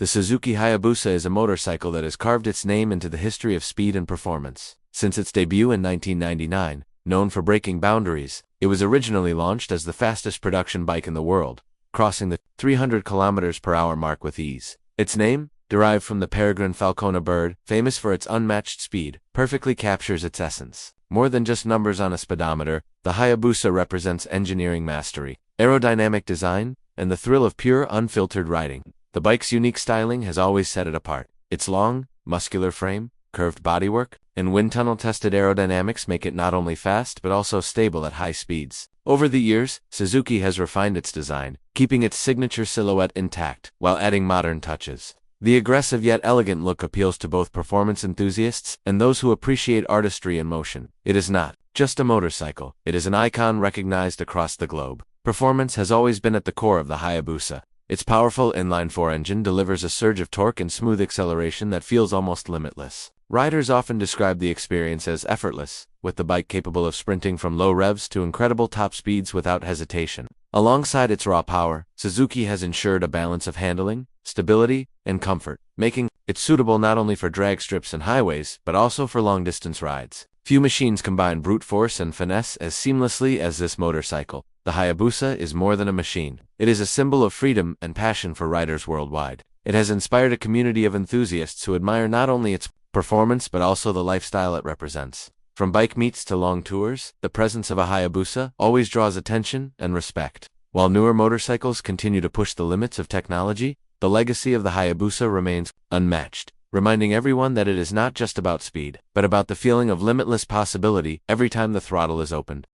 The Suzuki Hayabusa is a motorcycle that has carved its name into the history of speed and performance. Since its debut in 1999, known for breaking boundaries, it was originally launched as the fastest production bike in the world, crossing the 300 km/h mark with ease. Its name, derived from the peregrine falcone bird, famous for its unmatched speed, perfectly captures its essence. More than just numbers on a speedometer, the Hayabusa represents engineering mastery, aerodynamic design, and the thrill of pure, unfiltered riding. The bike's unique styling has always set it apart. Its long, muscular frame, curved bodywork, and wind tunnel-tested aerodynamics make it not only fast but also stable at high speeds. Over the years, Suzuki has refined its design, keeping its signature silhouette intact while adding modern touches. The aggressive yet elegant look appeals to both performance enthusiasts and those who appreciate artistry in motion. It is not just a motorcycle, it is an icon recognized across the globe. Performance has always been at the core of the Hayabusa. Its powerful inline-four engine delivers a surge of torque and smooth acceleration that feels almost limitless. Riders often describe the experience as effortless, with the bike capable of sprinting from low revs to incredible top speeds without hesitation. Alongside its raw power, Suzuki has ensured a balance of handling, stability, and comfort, making it suitable not only for drag strips and highways, but also for long-distance rides. Few machines combine brute force and finesse as seamlessly as this motorcycle. The Hayabusa is more than a machine. It is a symbol of freedom and passion for riders worldwide. It has inspired a community of enthusiasts who admire not only its performance but also the lifestyle it represents. From bike meets to long tours, the presence of a Hayabusa always draws attention and respect. While newer motorcycles continue to push the limits of technology, the legacy of the Hayabusa remains unmatched, reminding everyone that it is not just about speed, but about the feeling of limitless possibility every time the throttle is opened.